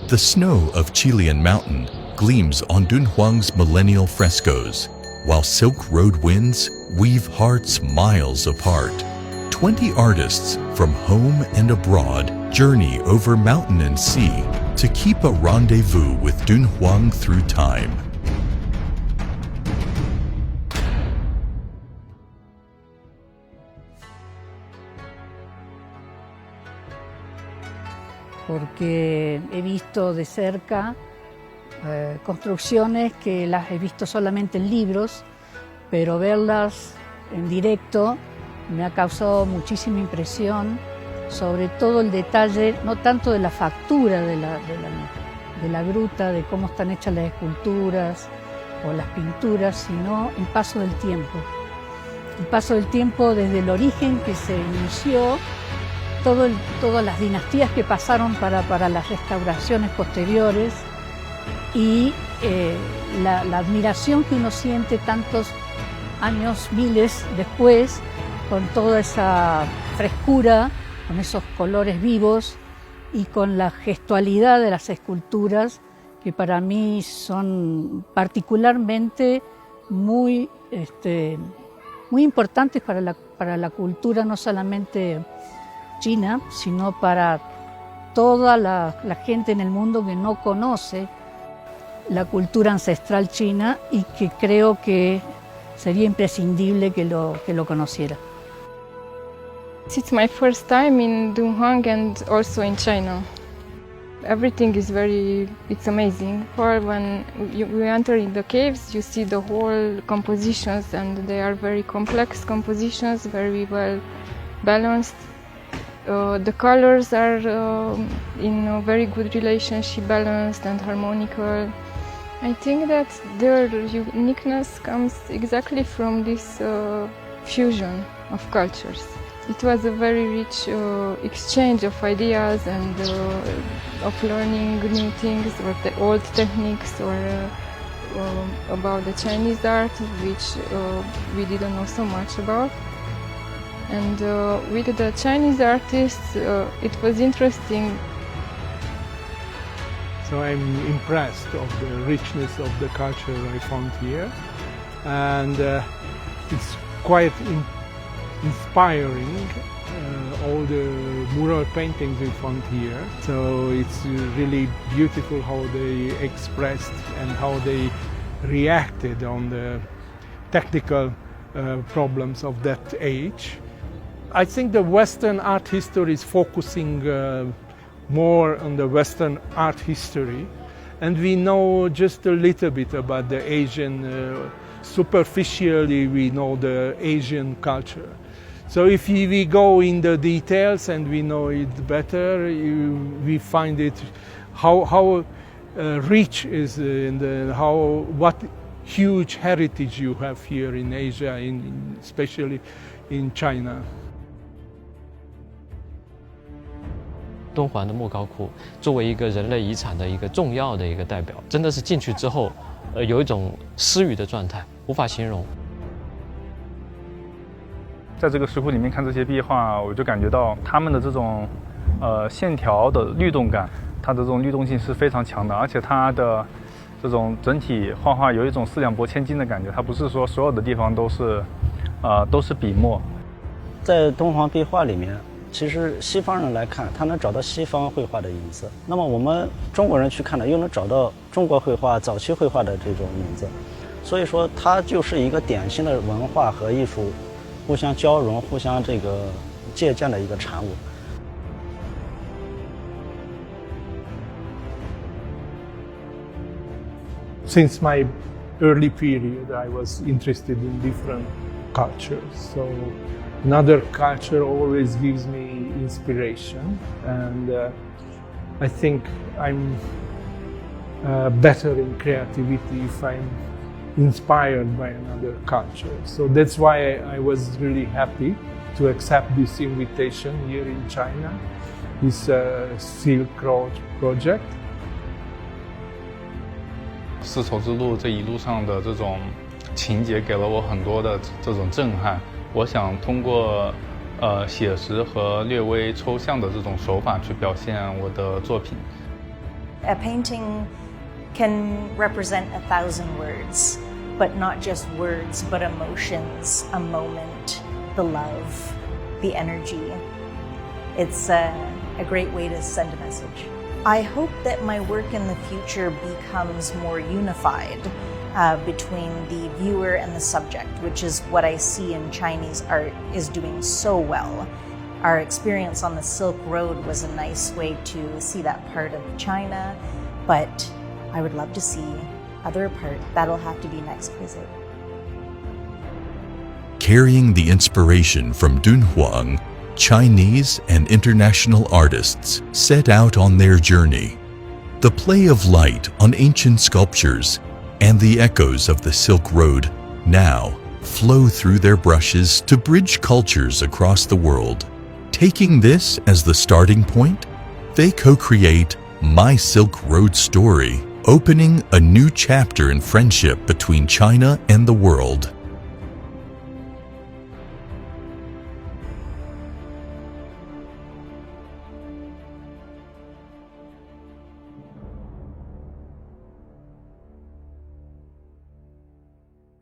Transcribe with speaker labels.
Speaker 1: The snow of Qilian Mountain gleams on Dunhuang's millennial frescoes, while silk road winds weave hearts miles apart. 20 artists from home and abroad journey over mountain and sea to keep a rendezvous with Dunhuang through time.
Speaker 2: Porque he visto de cerca construcciones que las he visto solamente en libros, pero verlas en directo me ha causado muchísima impresión, sobre todo el detalle, no tanto de la factura de la gruta, de cómo están hechas las esculturas o las pinturas, sino el paso del tiempo. El paso del tiempo desde el origen que se inició, todas las dinastías que pasaron para las restauraciones posteriores y la admiración que uno siente tantos años, miles después, con toda esa frescura, con esos colores vivos y con la gestualidad de las esculturas que para mí son particularmente muy importantes para la cultura no solamente china, sino para toda la gente en el mundo que no conoce la cultura ancestral china y que creo que sería imprescindible que lo conociera.
Speaker 3: It's my first time in Dunhuang and also in China. Everything is it's amazing. For when you enter in the caves, you see the whole compositions, and they are very complex compositions, very well balanced. The colors are in a very good relationship, balanced and harmonical. I think that their uniqueness comes exactly from this fusion of cultures. It was a very rich exchange of ideas and of learning new things, or the old techniques, or about the Chinese art, which we didn't know so much about. And with the Chinese artists, it was interesting.
Speaker 4: So I'm impressed of the richness of the culture I found here, and it's quite inspiring, all the mural paintings we found here. So it's really beautiful how they expressed and how they reacted on the technical problems of that age. I think the Western art history is focusing more on the Western art history, and we know just a little bit about the Asian, superficially we know the Asian culture. So if we go in the details and we know it better, we find it how rich is what huge heritage you have here in Asia, especially in China.
Speaker 5: 敦煌的莫高窟作为一个人类遗产的一个重要的一个代表，真的是进去之后，有一种失语的状态，无法形容。
Speaker 6: 在这个石窟里面看这些壁画，我就感觉到他们的这种线条的律动感，它的这种律动性是非常强的，而且它的这种整体画画有一种四两拨千斤的感觉，它不是说所有的地方都是笔墨。
Speaker 7: 在敦煌壁画里面，其实西方人来看，他能找到西方绘画的影子；那么我们中国人去看呢，又能找到中国绘画早期绘画的这种影子。所以说，它就是一个典型的文化和艺术互相交融、互相借鉴的一个产物。
Speaker 4: Since my early period, I was interested in different cultures. So another culture always gives me inspiration, and I think I'm better in creativity if I'm inspired by another culture. So that's why I was really happy to accept this invitation here in China, this Silk Road project.
Speaker 8: 丝绸之路这一路上的这种情节给了我很多的这种震撼。我想通过写实和略微抽象的这种手法去表现我的作品。
Speaker 9: A painting can represent 1,000 words, but not just words, but emotions, a moment, the love, the energy. It's a great way to send a message. I hope that my work in the future becomes more unified between the viewer and the subject, which is what I see in Chinese art is doing so well. Our experience on the Silk Road was a nice way to see that part of China, but I would love to see other part. That'll have to be next visit.
Speaker 1: Carrying the inspiration from Dunhuang, Chinese and international artists set out on their journey. The play of light on ancient sculptures and the echoes of the Silk Road now flow through their brushes to bridge cultures across the world. Taking this as the starting point, they co-create My Silk Road Story, opening a new chapter in friendship between China and the world.